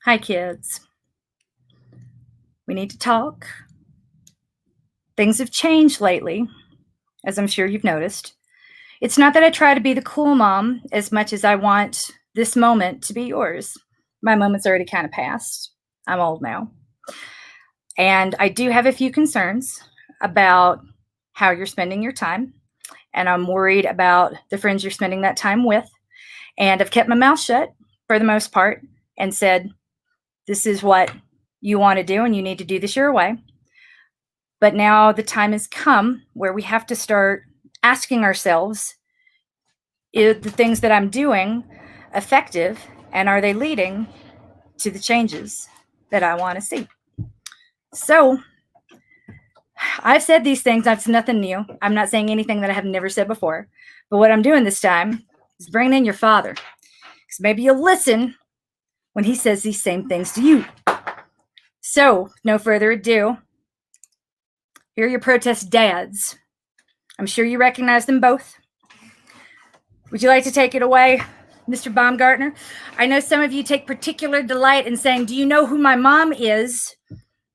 Hi, kids. We need to talk. Things have changed lately, as I'm sure you've noticed. It's not that I try to be the cool mom as much as I want this moment to be yours. My moment's already kind of passed. I'm old now. And I do have a few concerns about how you're spending your time. And I'm worried about the friends you're spending that time with. And I've kept my mouth shut for the most part and said, this is what you want to do, and you need to do this your way. But now the time has come where we have to start asking ourselves, is the things that I'm doing effective, and are they leading to the changes that I want to see? So I've said these things. That's nothing new. I'm not saying anything that I have never said before. But what I'm doing this time is bringing in your father. Because maybe you'll listen when he says these same things to you. So, no further ado, here are your protest dads. I'm sure you recognize them both. Would you like to take it away, Mr. Baumgartner? I know some of you take particular delight in saying, do you know who my mom is?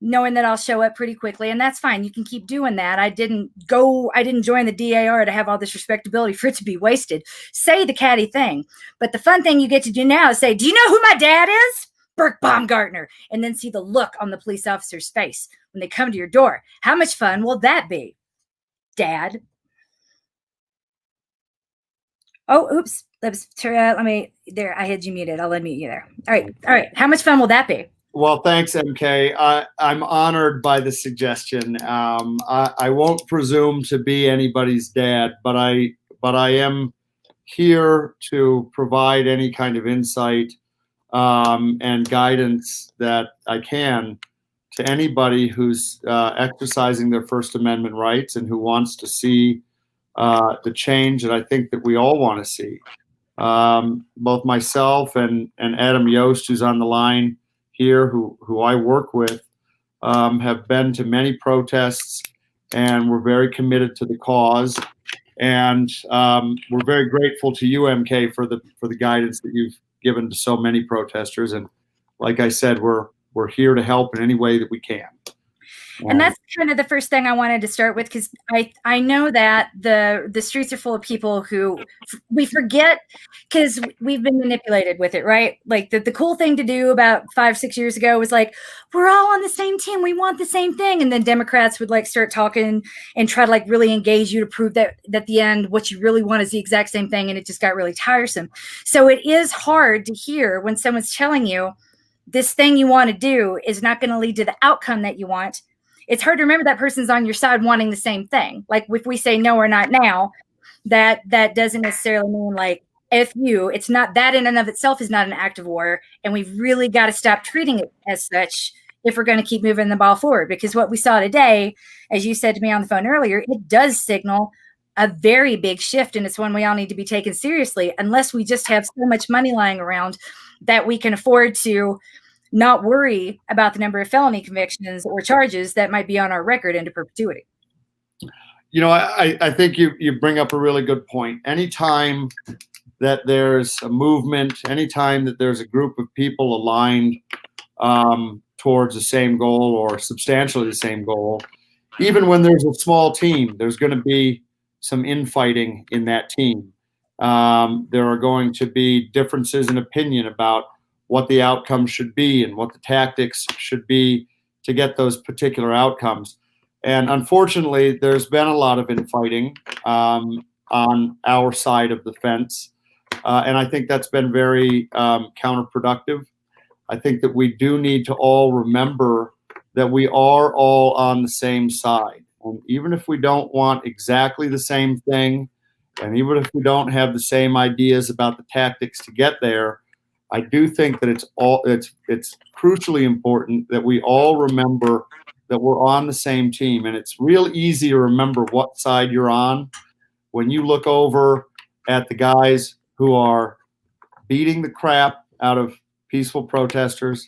Knowing that I'll show up pretty quickly, and that's fine. You can keep doing that. I didn't join the DAR to have all this respectability for it to be wasted. Say the catty thing. But the fun thing you get to do now is say, do you know who my dad is? Burke Baumgartner. And then see the look on the police officer's face when they come to your door. How much fun will that be, Dad? Oh, oops. Let me, there, I had you muted. I'll unmute you there. All right. How much fun will that be? Well, thanks, MK. I'm honored by the suggestion. I won't presume to be anybody's dad, but I am here to provide any kind of insight and guidance that I can to anybody who's exercising their First Amendment rights and who wants to see the change that I think that we all want to see. Both myself and Adam Yost, who's on the line here, who I work with, have been to many protests, and we're very committed to the cause. And we're very grateful to you, MK, for the guidance that you've given to so many protesters. And like I said, we're here to help in any way that we can. And that's kind of the first thing I wanted to start with, because I know that the streets are full of people who we forget because we've been manipulated with it, right? Like the cool thing to do about 5-6 years ago was like, we're all on the same team. We want the same thing. And then Democrats would like start talking and try to like really engage you to prove that at the end, what you really want is the exact same thing. And it just got really tiresome. So it is hard to hear when someone's telling you this thing you want to do is not going to lead to the outcome that you want. It's hard to remember that person's on your side wanting the same thing. Like if we say no or not now, that doesn't necessarily mean like F you. It's not, that in and of itself is not an act of war. And we've really got to stop treating it as such if we're going to keep moving the ball forward. Because what we saw today, as you said to me on the phone earlier, it does signal a very big shift. And it's one we all need to be taken seriously, unless we just have so much money lying around that we can afford to not worry about the number of felony convictions or charges that might be on our record into perpetuity. You know, I think you bring up a really good point. Anytime that there's a movement, anytime that there's a group of people aligned towards the same goal or substantially the same goal, even when there's a small team, there's going to be some infighting in that team. There are going to be differences in opinion about what the outcome should be and what the tactics should be to get those particular outcomes. And unfortunately, there's been a lot of infighting on our side of the fence. And I think that's been very counterproductive. I think that we do need to all remember that we are all on the same side. And even if we don't want exactly the same thing, and even if we don't have the same ideas about the tactics to get there, I do think that it's crucially important that we all remember that we're on the same team. And it's real easy to remember what side you're on when you look over at the guys who are beating the crap out of peaceful protesters,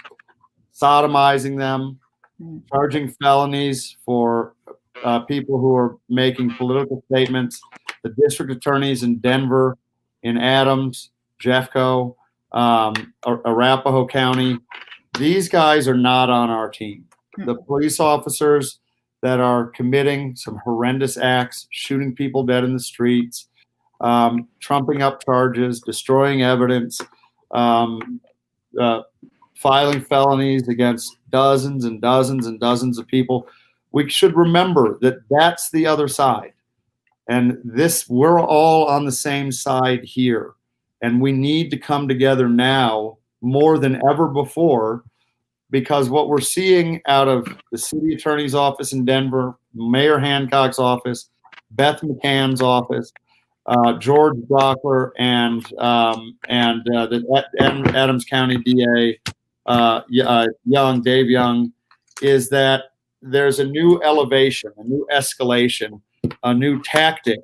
sodomizing them, charging felonies for people who are making political statements, the district attorneys in Denver, in Adams, Jeffco, Arapahoe County, these guys are not on our team. The police officers that are committing some horrendous acts, shooting people dead in the streets, trumping up charges, destroying evidence, filing felonies against dozens and dozens and dozens of people. We should remember that that's the other side. And we're all on the same side here. And we need to come together now more than ever before, because what we're seeing out of the city attorney's office in Denver, Mayor Hancock's office, Beth McCann's office, George Brockler, and the Adams County DA, Dave Young, is that there's a new elevation, a new escalation, a new tactic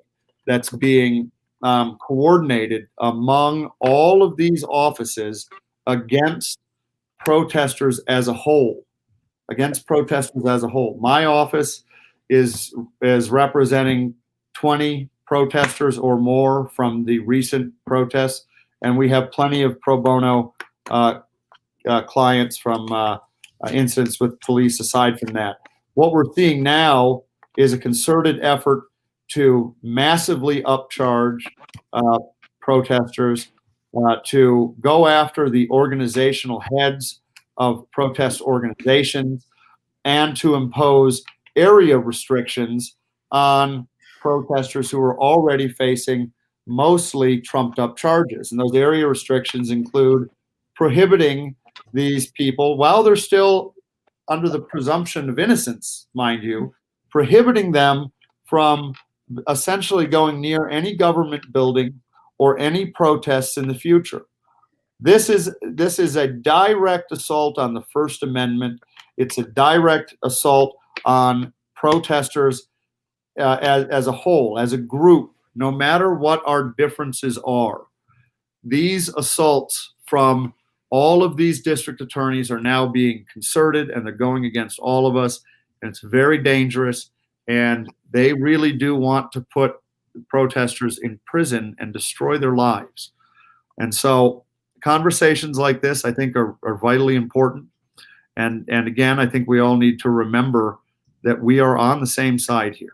that's being coordinated among all of these offices against protesters as a whole. My office is representing 20 protesters or more from the recent protests, and we have plenty of pro bono clients from incidents with police aside from that. What we're seeing now is a concerted effort to massively upcharge protesters, to go after the organizational heads of protest organizations, and to impose area restrictions on protesters who are already facing mostly trumped up charges. And those area restrictions include prohibiting these people, while they're still under the presumption of innocence, mind you, prohibiting them from essentially going near any government building or any protests in the future. This is a direct assault on the First Amendment. It's a direct assault on protesters as a whole, as a group, no matter what our differences are. These assaults from all of these district attorneys are now being concerted, and they're going against all of us, and it's very dangerous, and they really do want to put protesters in prison and destroy their lives. And so conversations like this, I think, are vitally important. And again, I think we all need to remember that we are on the same side here.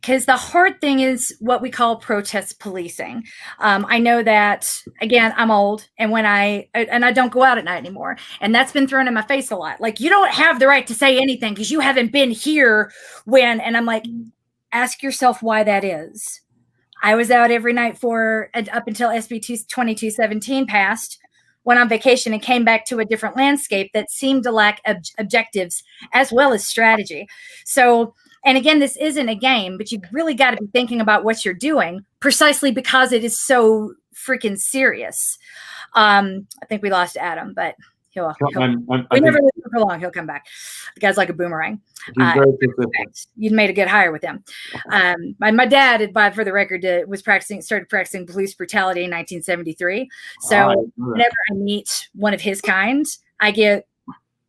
Because the hard thing is what we call protest policing. I know that, again, I'm old, and I don't go out at night anymore. And that's been thrown in my face a lot. Like, you don't have the right to say anything because you haven't been here when, and I'm like, ask yourself why that is. I was out every night up until SB 2217 passed, went on vacation, and came back to a different landscape that seemed to lack objectives as well as strategy. So, and again, this isn't a game, but you've really got to be thinking about what you're doing, precisely because it is so freaking serious. I think we lost Adam, but we never lose him for long. He'll come back. The guy's like a boomerang. You'd made a good hire with him. My dad, for the record, started practicing police brutality in 1973. So whenever I meet one of his kind, I get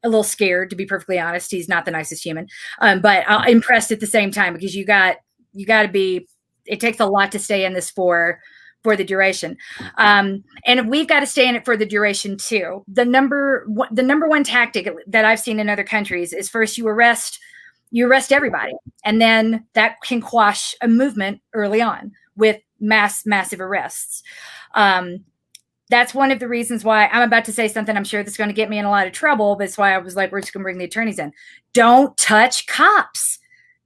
a little scared, to be perfectly honest. He's not the nicest human, but I'm impressed at the same time, because you got to be. It takes a lot to stay in this for the duration, and we've got to stay in it for the duration too. The number one tactic that I've seen in other countries is first you arrest everybody, and then that can quash a movement early on with massive arrests. That's one of the reasons why I'm about to say something I'm sure that's going to get me in a lot of trouble. That's why I was like, we're just going to bring the attorneys in. Don't touch cops.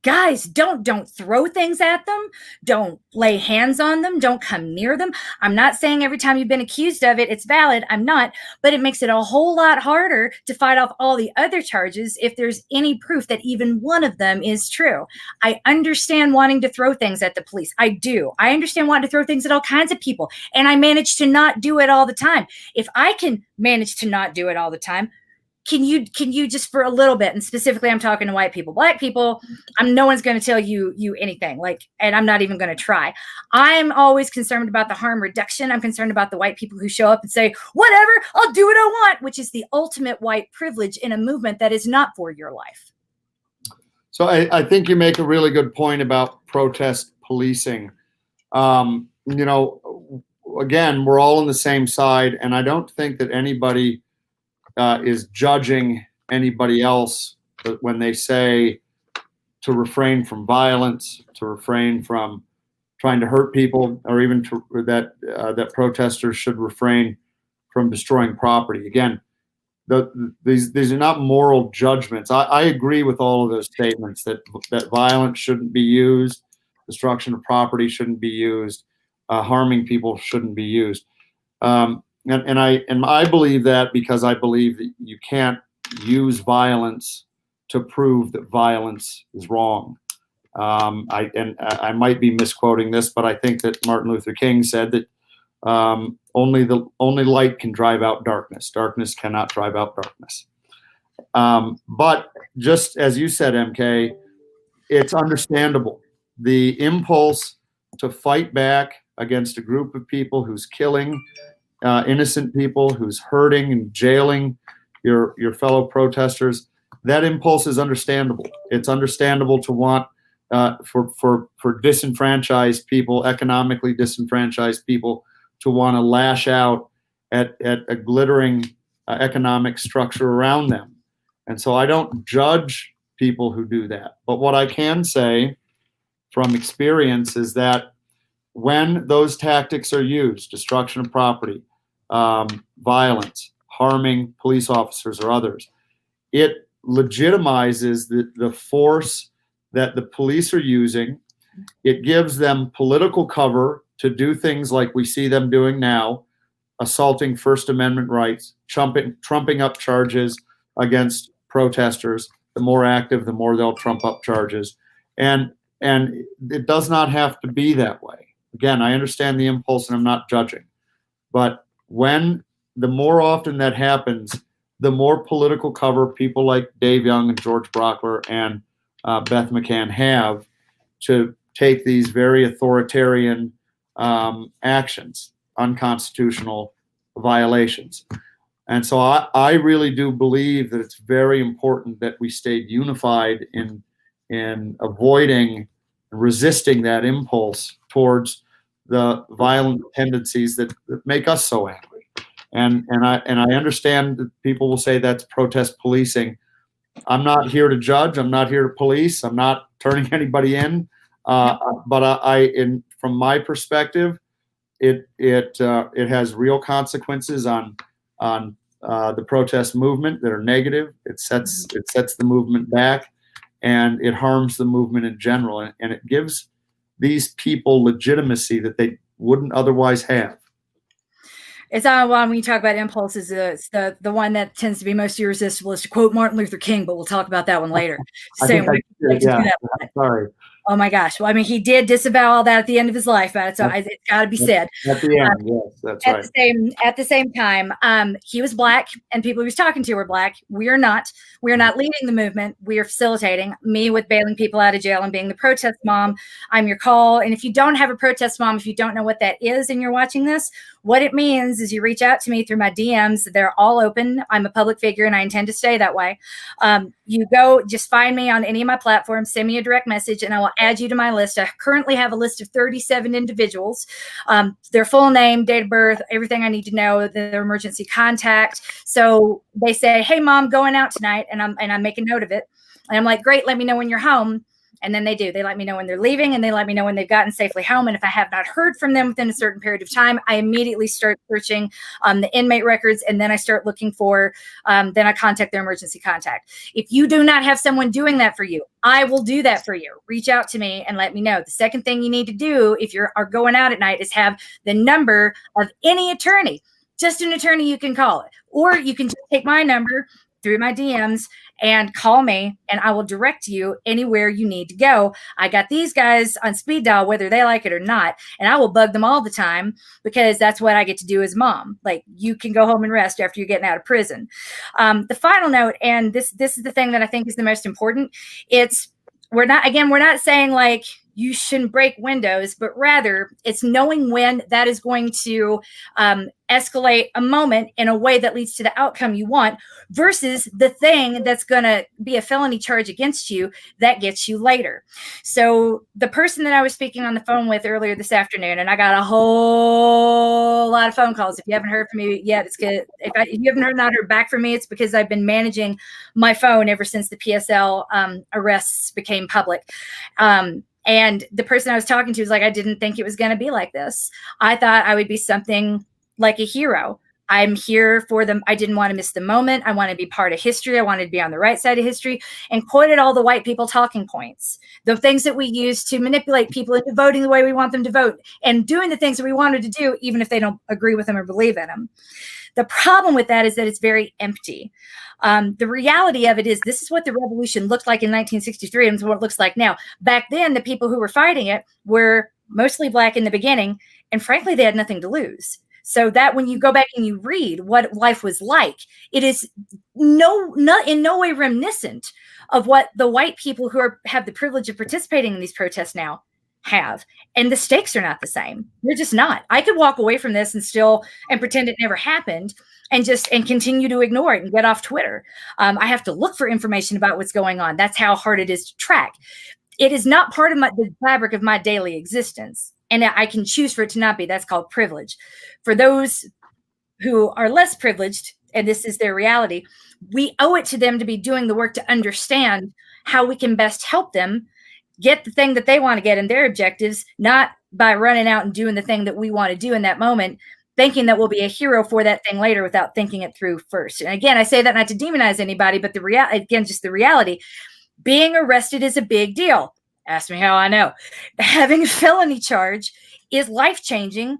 Guys, don't throw things at them. Don't lay hands on them. Don't come near them. I'm not saying every time you've been accused of it, it's valid. I'm not, but it makes it a whole lot harder to fight off all the other charges if there's any proof that even one of them is true. I understand wanting to throw things at the police. I do. I understand wanting to throw things at all kinds of people, and I manage to not do it all the time. If I can manage to not do it all the time, can you just for a little bit, and specifically I'm talking to white people, black people, no one's going to tell you anything, and I'm not even going to try. I'm always concerned about the harm reduction. I'm concerned about the white people who show up and say, whatever, I'll do what I want, which is the ultimate white privilege in a movement that is not for your life. So I think you make a really good point about protest policing. Again, we're all on the same side, and I don't think that anybody is judging anybody else when they say to refrain from violence, to refrain from trying to hurt people, or even that protesters should refrain from destroying property. Again, these are not moral judgments. I agree with all of those statements that violence shouldn't be used, destruction of property shouldn't be used, harming people shouldn't be used. And I believe that because I believe that you can't use violence to prove that violence is wrong. I might be misquoting this, but I think that Martin Luther King said that only light can drive out darkness. Darkness cannot drive out darkness. But just as you said, MK, it's understandable. The impulse to fight back against a group of people who's killing innocent people, who's hurting and jailing your fellow protesters, that impulse is understandable. It's understandable to want for disenfranchised people, economically disenfranchised people, to want to lash out at a glittering economic structure around them. And so I don't judge people who do that. But what I can say from experience is that when those tactics are used, destruction of property, violence, harming police officers or others, it legitimizes the force that the police are using. It gives them political cover to do things like we see them doing now, assaulting First Amendment rights, trumping up charges against protesters. The more active, the more they'll trump up charges. And it does not have to be that way. Again, I understand the impulse and I'm not judging. But the more often that happens, the more political cover people like Dave Young and George Brockler and Beth McCann have to take these very authoritarian actions, unconstitutional violations. And so I really do believe that it's very important that we stayed unified in avoiding, resisting that impulse towards the violent tendencies that make us so angry. And I understand that people will say that's protest policing. I'm not here to judge. I'm not here to police. I'm not turning anybody in. But from my perspective, it has real consequences on the protest movement that are negative. It sets the movement back, and it harms the movement in general, and it gives these people legitimacy that they wouldn't otherwise have. It's when you talk about impulses, it's the one that tends to be most irresistible is to quote Martin Luther King, but we'll talk about that one later. Sorry. Oh my gosh. Well, I mean, he did disavow all that at the end of his life, but so it's got to be said. At the end, yes, that's right. At the same time, he was Black, and people he was talking to were Black. We are not. We are not leading the movement. We are facilitating. Me with bailing people out of jail and being the protest mom. I'm your call. And if you don't have a protest mom, if you don't know what that is and you're watching this, what it means is you reach out to me through my DMs. They're all open. I'm a public figure, and I intend to stay that way. You go, just find me on any of my platforms, send me a direct message, and I will add you to my list. I currently have a list of 37 individuals, their full name, date of birth, everything I need to know, their emergency contact. So they say, hey, mom, going out tonight. And I make a note of it. And I'm like, great, let me know when you're home. And then they do. They let me know when they're leaving, and they let me know when they've gotten safely home. And if I have not heard from them within a certain period of time, I immediately start searching the inmate records, and then I start looking for, then I contact their emergency contact. If you do not have someone doing that for you, I will do that for you. Reach out to me and let me know. The second thing you need to do if you are going out at night is have the number of any attorney, just an attorney you can call it. Or you can just take my number through my DMs and call me, and I will direct you anywhere you need to go. I got these guys on speed dial, whether they like it or not, and I will bug them all the time because that's what I get to do as mom. Like, you can go home and rest after you're getting out of prison. The final note, and this is the thing that I think is the most important. We're not saying like you shouldn't break windows, but rather it's knowing when that is going to escalate a moment in a way that leads to the outcome you want versus the thing that's going to be a felony charge against you that gets you later. So the person that I was speaking on the phone with earlier this afternoon, and I got a whole lot of phone calls. If you haven't heard from me yet, it's good. If you haven't not heard back from me, it's because I've been managing my phone ever since the PSL arrests became public. And the person I was talking to was like, I didn't think it was going to be like this. I thought I would be something like a hero. I'm here for them. I didn't want to miss the moment. I want to be part of history. I wanted to be on the right side of history, and quoted all the white people talking points, the things that we use to manipulate people into voting the way we want them to vote and doing the things that we wanted to do, even if they don't agree with them or believe in them. The problem with that is that it's very empty. The reality of it is this is what the revolution looked like in 1963 and what it looks like now. Back then, the people who were fighting it were mostly Black in the beginning, and frankly, they had nothing to lose. So that when you go back and you read what life was like, it is in no way reminiscent of what the white people who have the privilege of participating in these protests now have. And the stakes are not the same. They're just not. I could walk away from this and pretend it never happened and continue to ignore it and get off Twitter. I have to look for information about what's going on. That's how hard it is to track. It is not part of the fabric of my daily existence. And I can choose for it to not be. That's called privilege. For those who are less privileged, and this is their reality, we owe it to them to be doing the work to understand how we can best help them get the thing that they want to get in their objectives, not by running out and doing the thing that we want to do in that moment, thinking that we'll be a hero for that thing later without thinking it through first. And again, I say that not to demonize anybody, but just the reality, being arrested is a big deal. Ask me how I know. Having a felony charge is life-changing,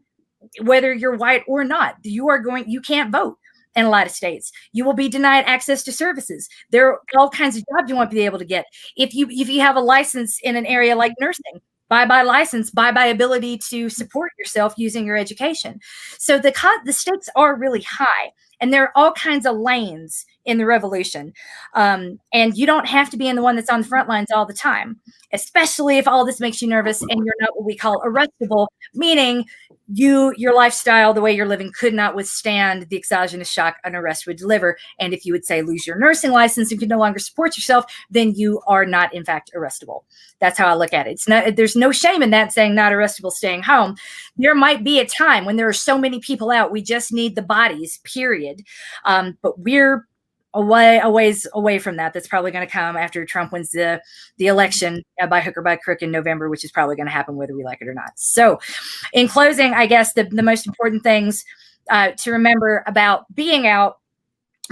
whether you're white or not. You can't vote in a lot of states. You will be denied access to services. There are all kinds of jobs you won't be able to get. If you have a license in an area like nursing, bye-bye license, bye-bye ability to support yourself using your education. So the stakes are really high. And there are all kinds of lanes in the revolution. And you don't have to be in the one that's on the front lines all the time, especially if all this makes you nervous and you're not what we call arrestable, meaning your lifestyle, the way you're living, could not withstand the exogenous shock an arrest would deliver. And if you would say lose your nursing license and could no longer support yourself, then you are not, in fact, arrestable. That's how I look at it. There's no shame in that, saying not arrestable, staying home. There might be a time when there are so many people out, we just need the bodies, period. But we're a ways away from that. That's probably going to come after Trump wins the election by hook or by crook in November, which is probably going to happen whether we like it or not. So in closing, I guess the most important things to remember about being out,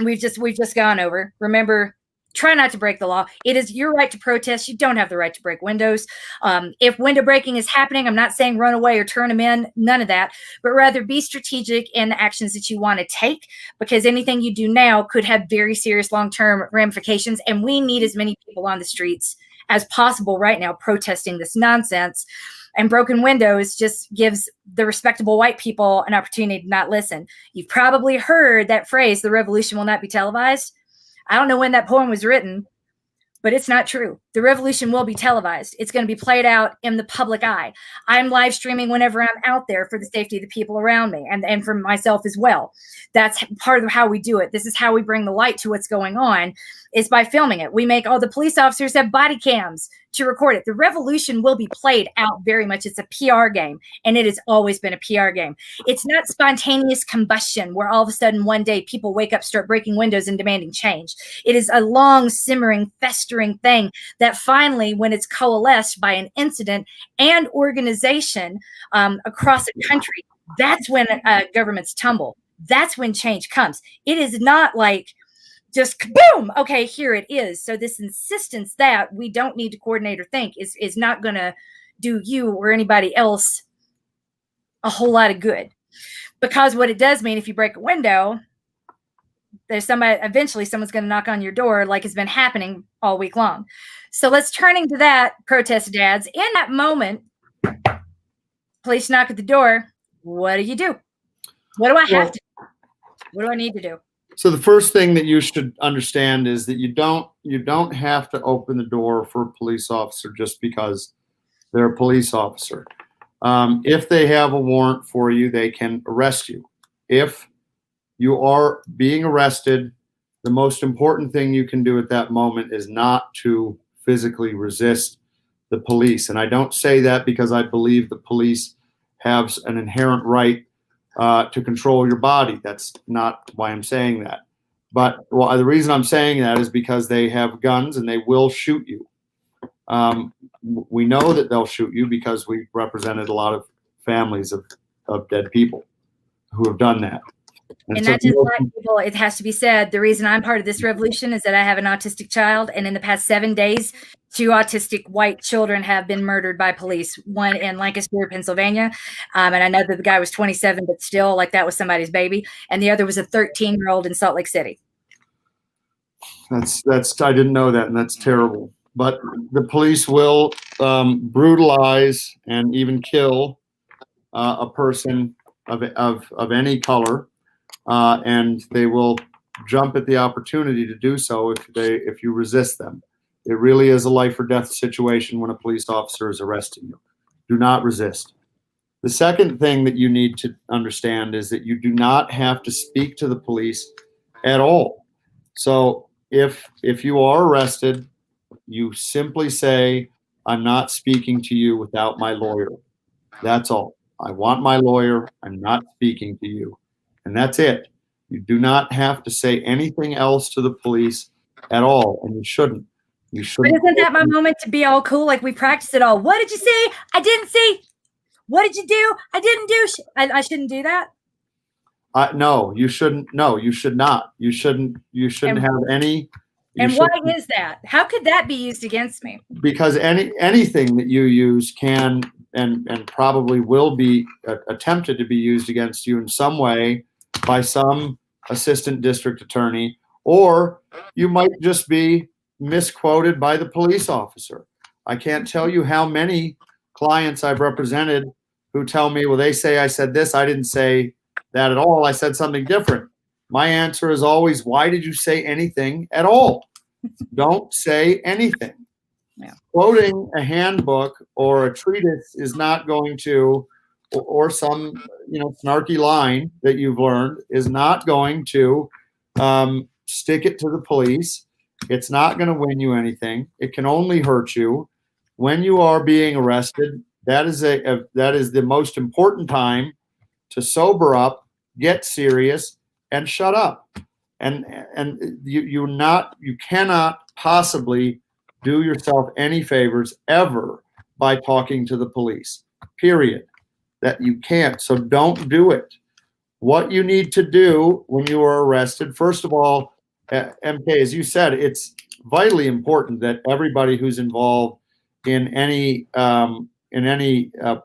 we've just gone over. Remember, try not to break the law. It is your right to protest. You don't have the right to break windows. If window breaking is happening, I'm not saying run away or turn them in, none of that, but rather be strategic in the actions that you want to take, because anything you do now could have very serious long-term ramifications. And we need as many people on the streets as possible right now protesting this nonsense. And broken windows just gives the respectable white people an opportunity to not listen. You've probably heard that phrase, the revolution will not be televised. I don't know when that poem was written, but it's not true. The revolution will be televised. It's going to be played out in the public eye. I'm live streaming whenever I'm out there for the safety of the people around me and for myself as well. That's part of how we do it. This is how we bring the light to what's going on, is by filming it. We make all the police officers have body cams to record it. The revolution will be played out very much. It's a PR game, and it has always been a PR game. It's not spontaneous combustion where all of a sudden one day people wake up, start breaking windows and demanding change. It is a long, simmering, festering thing that finally, when it's coalesced by an incident and organization across a country, that's when governments tumble. That's when change comes. It is not like just boom, okay, here it is. So this insistence that we don't need to coordinate or think is not going to do you or anybody else a whole lot of good. Because what it does mean, if you break a window, eventually someone's going to knock on your door, like has been happening all week long. So let's turn into that, protest dads. In that moment, police knock at the door. What do you do? What do I have to do? What do I need to do? So the first thing that you should understand is that you don't have to open the door for a police officer just because They're a police officer. If they have a warrant for you, they can arrest you. If you are being arrested, the most important thing you can do at that moment is not to physically resist the police. And I don't say that because I believe the police have an inherent right to control your body. That's not why I'm saying that. But the reason I'm saying that is because they have guns and they will shoot you. We know that they'll shoot you because we represented a lot of families of dead people who have done that. And not just black people, it has to be said, the reason I'm part of this revolution is that I have an autistic child, and in the past 7 days, 2 autistic white children have been murdered by police, one in Lancaster, Pennsylvania, and I know that the guy was 27, but still, like, that was somebody's baby, and the other was a 13-year-old in Salt Lake City. That's I didn't know that, and that's terrible. But the police will brutalize and even kill a person of any color. And they will jump at the opportunity to do so if you resist them. It really is a life or death situation when a police officer is arresting you. Do not resist. The second thing that you need to understand is that you do not have to speak to the police at all. So if you are arrested, you simply say, "I'm not speaking to you without my lawyer." That's all. I want my lawyer. I'm not speaking to you. And that's it. You do not have to say anything else to the police at all, and you shouldn't. You shouldn't. But isn't that my moment to be all cool? Like, we practiced it all. What did you say? I didn't say. What did you do? I didn't do. I shouldn't do that. No, you shouldn't. No, you should not. You shouldn't have any. And why is that? How could that be used against me? Because anything that you use can and probably will be attempted to be used against you in some way by some assistant district attorney, or you might just be misquoted by the police officer. I can't tell you how many clients I've represented who tell me, well, they say I said this. I didn't say that at all. I said something different. My answer is always, why did you say anything at all? Don't say anything. Yeah. Quoting a handbook or a treatise is not going to, or some snarky line that you've learned is not going to stick it to the police. It's not going to win you anything. It can only hurt you. When you are being arrested, that is the most important time to sober up, get serious, and shut up. And you cannot possibly do yourself any favors ever by talking to the police. Period. That you can't. So don't do it. What you need to do when you are arrested, first of all, MK, as you said, it's vitally important that everybody who's involved in any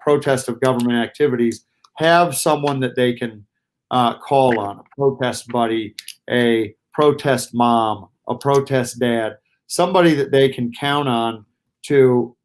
protest of government activities have someone that they can call on, a protest buddy, a protest mom, a protest dad, somebody that they can count on to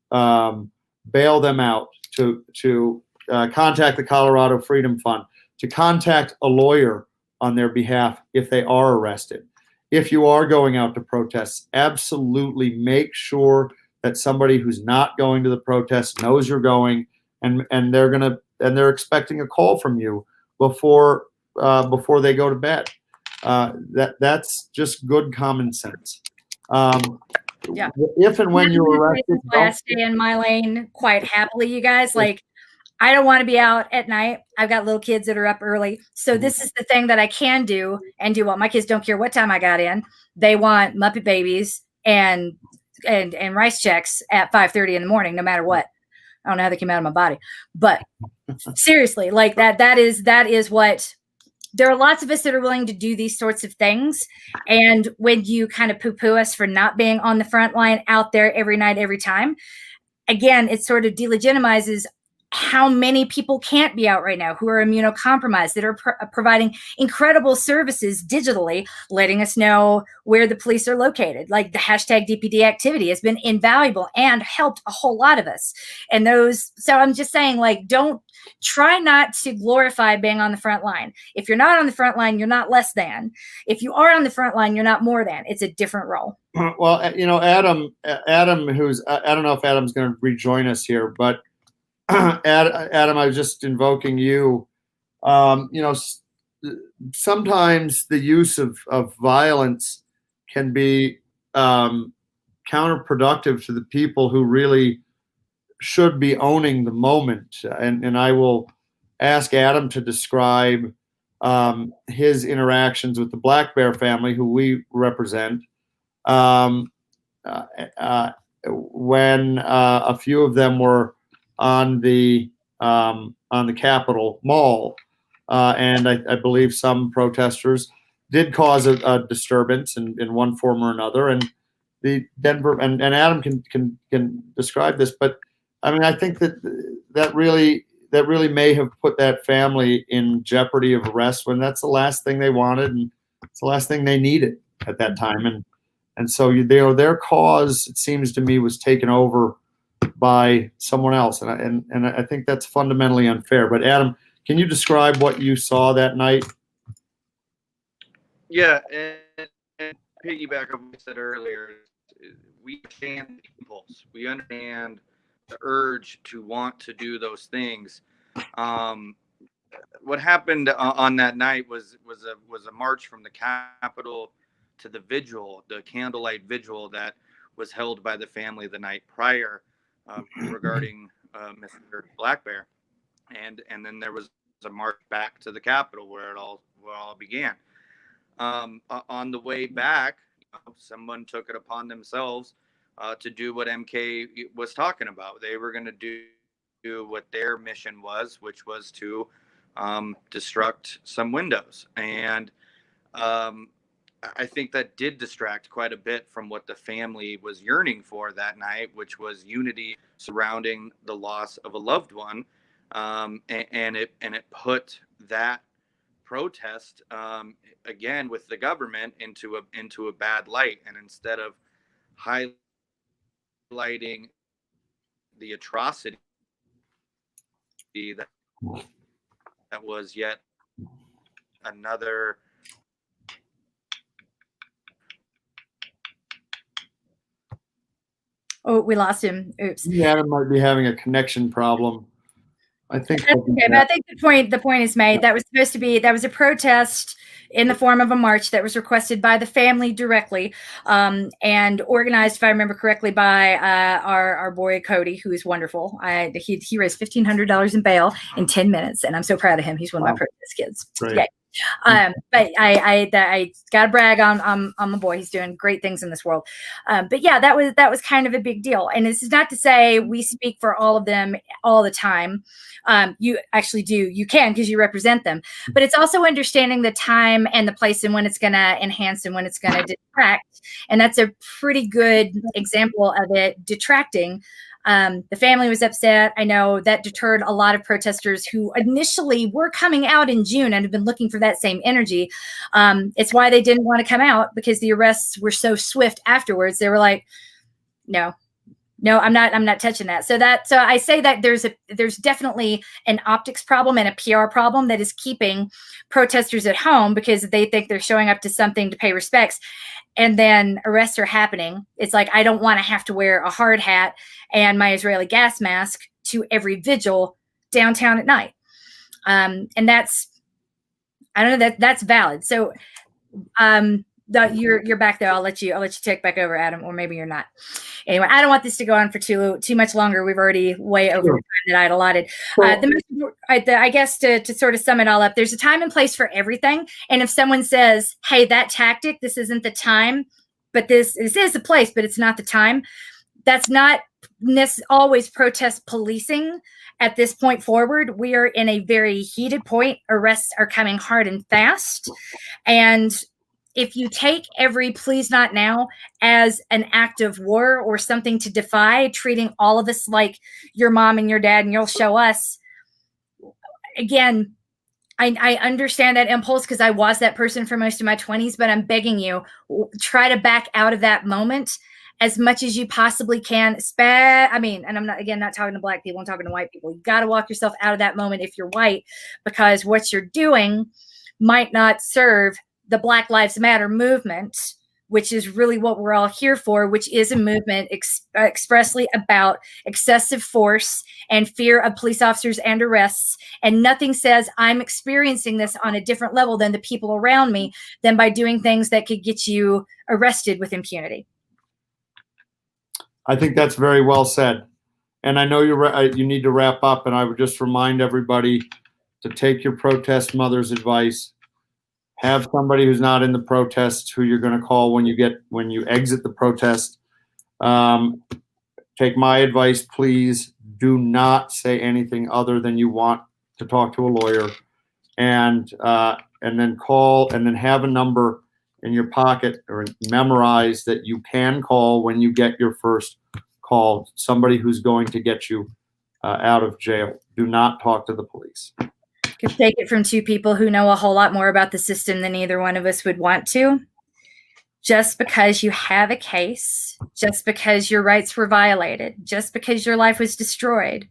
bail them out, to contact the Colorado Freedom Fund, to contact a lawyer on their behalf if they are arrested. If you are going out to protests, absolutely make sure that somebody who's not going to the protest knows you're going, and they're expecting a call from you before they go to bed. That's just good common sense. Yeah. If and when you're arrested, I stay in my lane quite happily, you guys. Like, I don't want to be out at night. I've got little kids that are up early. So this is the thing that I can do and do what my kids don't care what time I got in. They want Muppet Babies and rice checks at 5:30 in the morning, no matter what. I don't know how they came out of my body, but seriously, like that is what. There are lots of us that are willing to do these sorts of things. And when you kind of poo-poo us for not being on the front line out there every night, every time, again, it sort of delegitimizes how many people can't be out right now who are immunocompromised, that are providing incredible services digitally, letting us know where the police are located. Like the hashtag DPD activity has been invaluable and helped a whole lot of us. And those, so I'm just saying, like, don't try not to glorify being on the front line. If you're not on the front line, you're not less than. If you are on the front line, you're not more than. It's a different role. Well, Adam, who's, I don't know if Adam's going to rejoin us here, but Adam, I was just invoking you. Sometimes the use of violence can be counterproductive to the people who really should be owning the moment. And I will ask Adam to describe his interactions with the Black Bear family, who we represent, when a few of them were on the Capitol Mall, and I believe some protesters did cause a disturbance in one form or another. And the Denver, and Adam can describe this, but I mean, I think that really may have put that family in jeopardy of arrest when that's the last thing they wanted and it's the last thing they needed at that time. And so their cause, it seems to me, was taken over by someone else, and I think that's fundamentally unfair. But Adam, can you describe what you saw that night? Yeah, and piggyback on what I said earlier, we understand the impulse, we understand the urge to want to do those things. What happened on that night was a march from the Capitol to the vigil, the candlelight vigil that was held by the family the night prior, regarding Mr. Black Bear, and then there was a march back to the Capitol where it all began. On the way back, someone took it upon themselves to do what MK was talking about. They were going to do what their mission was, which was to destruct some windows. And I think that did distract quite a bit from what the family was yearning for that night, which was unity surrounding the loss of a loved one. And it put that protest again with the government into a bad light. And instead of highlighting the atrocity that was yet another Oh, we lost him. Oops. Yeah, Adam might be having a connection problem. I think. That's okay, but I think the point is made. That was supposed to be, that was a protest in the form of a march that was requested by the family directly, and organized, if I remember correctly, by our boy Cody, who is wonderful. He raised $1,500 in bail in 10 minutes, and I'm so proud of him. He's one of my protest kids. Great. Yeah. But I gotta brag on my boy. He's doing great things in this world. But yeah, that was kind of a big deal. And this is not to say we speak for all of them all the time. You actually do. You can, because you represent them. But it's also understanding the time and the place and when it's going to enhance and when it's going to detract. And that's a pretty good example of it detracting. The family was upset. I know that deterred a lot of protesters who initially were coming out in June and have been looking for that same energy. It's why they didn't want to come out, because the arrests were so swift afterwards. They were like, no, I'm not touching that. So I say that there's definitely an optics problem and a PR problem that is keeping protesters at home because they think they're showing up to something to pay respects. And then arrests are happening. It's like, I don't want to have to wear a hard hat and my Israeli gas mask to every vigil downtown at night. And that's, I don't know, that's valid. So you're back there. I'll let you take back over, Adam, or maybe you're not. Anyway, I don't want this to go on for too much longer. We've already way over the time that I'd allotted. I guess to sort of sum it all up, there's a time and place for everything. And if someone says, hey, that tactic, this isn't the time, but this is the place, but it's not the time, that's not always protest policing. At this point forward, we are in a very heated point. Arrests are coming hard and fast. And if you take every please not now as an act of war or something to defy, treating all of us like your mom and your dad and you'll show us, again, I understand that impulse because I was that person for most of my 20s, but I'm begging you, try to back out of that moment as much as you possibly can. I mean, and I'm not, again, not talking to Black people, I'm talking to white people. You got to walk yourself out of that moment if you're white, because what you're doing might not serve the Black Lives Matter movement, which is really what we're all here for, which is a movement expressly about excessive force and fear of police officers and arrests. And nothing says I'm experiencing this on a different level than the people around me than by doing things that could get you arrested with impunity. I think that's very well said. And I know you need to wrap up, and I would just remind everybody to take your protest mother's advice. Have somebody who's not in the protest who you're going to call when you exit the protest. Take my advice, please. Do not say anything other than you want to talk to a lawyer, and then call, and then have a number in your pocket or memorize that you can call when you get your first call. Somebody who's going to get you out of jail. Do not talk to the police. Could take it from two people who know a whole lot more about the system than either one of us would want to. Just because you have a case, just because your rights were violated, just because your life was destroyed,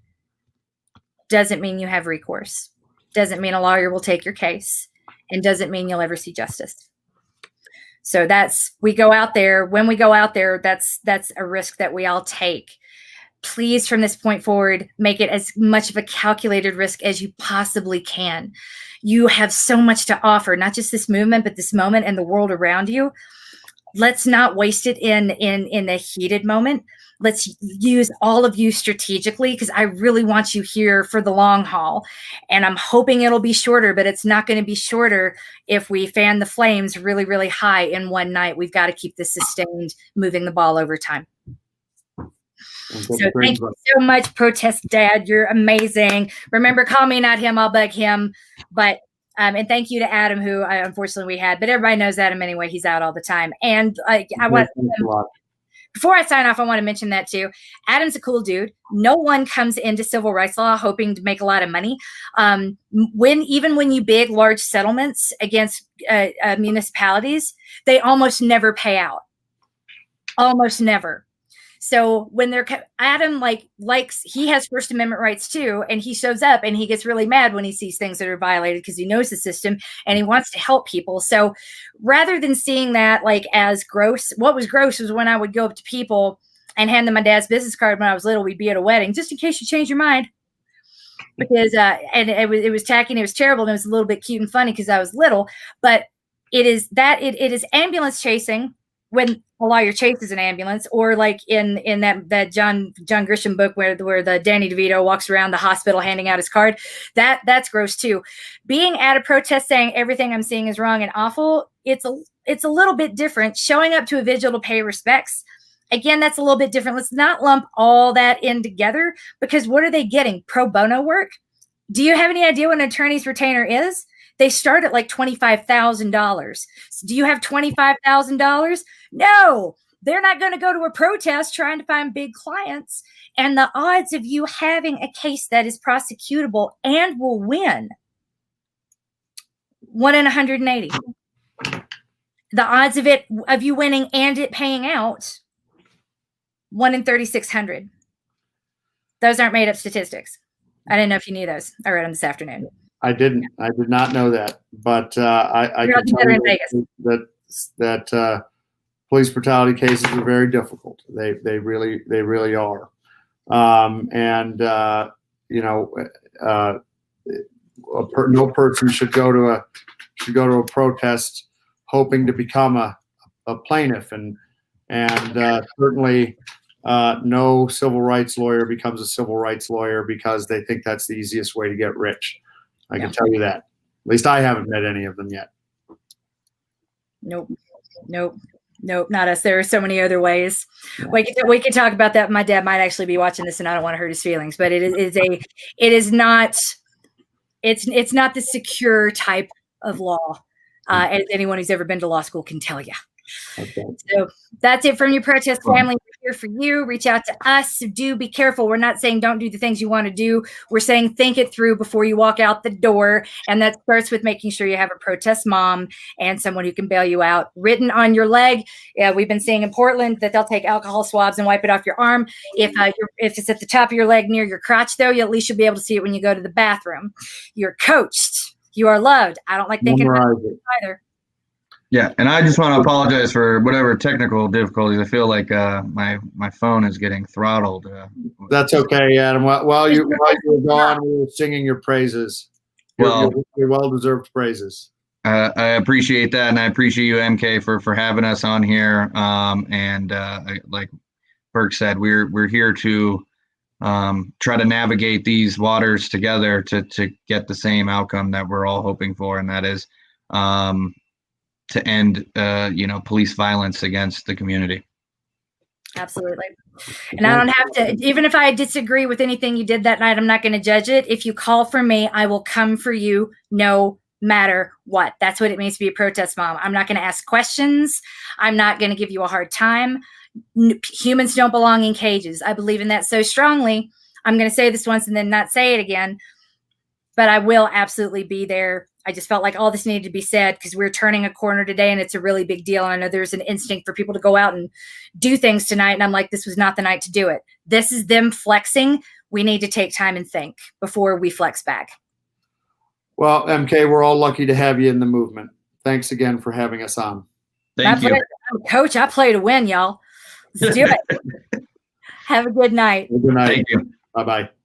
doesn't mean you have recourse. Doesn't mean a lawyer will take your case, and doesn't mean you'll ever see justice. So when we go out there, that's a risk that we all take. Please, from this point forward, make it as much of a calculated risk as you possibly can. You have so much to offer, not just this movement, but this moment and the world around you. Let's not waste it in the heated moment. Let's use all of you strategically, because I really want you here for the long haul. And I'm hoping it'll be shorter, but it's not going to be shorter if we fan the flames really, really high in one night. We've got to keep this sustained, moving the ball over time. So thank you so much, Protest Dad. You're amazing. Remember, call me, not him. I'll bug him. But and thank you to Adam, who unfortunately we had, but everybody knows Adam anyway. He's out all the time. And I want, before I sign off, I want to mention that too. Adam's a cool dude. No one comes into civil rights law hoping to make a lot of money. Even when you big, large settlements against municipalities, they almost never pay out. Almost never. So when Adam likes, he has First Amendment rights too, and he shows up and he gets really mad when he sees things that are violated because he knows the system and he wants to help people. So rather than seeing that as gross, what was gross was when I would go up to people and hand them my dad's business card when I was little. We'd be at a wedding, just in case you change your mind, because and it was tacky and it was terrible and it was a little bit cute and funny because I was little. But it is ambulance chasing. When a lawyer chases an ambulance, or in that John Grisham book where the Danny DeVito walks around the hospital handing out his card, that's gross too. Being at a protest saying everything I'm seeing is wrong and awful, it's a little bit different. Showing up to a vigil to pay respects, again, that's a little bit different. Let's not lump all that in together, because what are they getting? Pro bono work? Do you have any idea what an attorney's retainer is? They start at $25,000. Do you have $25,000? No, they're not going to go to a protest trying to find big clients. And the odds of you having a case that is prosecutable and will win, 1 in 180. The odds of you winning and it paying out, 1 in 3,600. Those aren't made up statistics. I didn't know if you knew those. I read them this afternoon. I did not know that, but I can tell you that police brutality cases are very difficult. They really are. No person should go to a protest hoping to become a plaintiff, and certainly no civil rights lawyer becomes a civil rights lawyer because they think that's the easiest way to get rich. I can tell you that. At least I haven't met any of them yet. Nope, not us. There are so many other ways. We can talk about that. My dad might actually be watching this, and I don't want to hurt his feelings. But it's not the secure type of law as anyone who's ever been to law school can tell you. Okay. So that's it from your protest family. We're here for you. Reach out to us. So do be careful. We're not saying don't do the things you want to do. We're saying think it through before you walk out the door. And that starts with making sure you have a protest mom and someone who can bail you out. Written on your leg. We've been seeing in Portland that they'll take alcohol swabs and wipe it off your arm. If it's at the top of your leg near your crotch, though, at least you'll be able to see it when you go to the bathroom. You're coached. You are loved. I don't like thinking about it either. Yeah, and I just want to apologize for whatever technical difficulties. I feel like my phone is getting throttled. That's okay, Adam. While you were gone, we were singing your praises. Your well-deserved praises. I appreciate that, and I appreciate you, MK, for having us on here. Like Burke said, we're here to try to navigate these waters together to get the same outcome that we're all hoping for, and that is to end police violence against the community. Absolutely. And I don't have to, even if I disagree with anything you did that night, I'm not going to judge it. If you call for me, I will come for you no matter what. That's what it means to be a protest mom. I'm not going to ask questions. I'm not going to give you a hard time. Humans don't belong in cages. I believe in that so strongly. I'm going to say this once and then not say it again, but I will absolutely be there. I just felt like all this needed to be said because we're turning a corner today and it's a really big deal. And I know there's an instinct for people to go out and do things tonight. And I'm like, this was not the night to do it. This is them flexing. We need to take time and think before we flex back. Well, MK, we're all lucky to have you in the movement. Thanks again for having us on. Thank you. Coach, I play to win, y'all. Let's do it. Have a good night. Good night. Thank you. Bye-bye.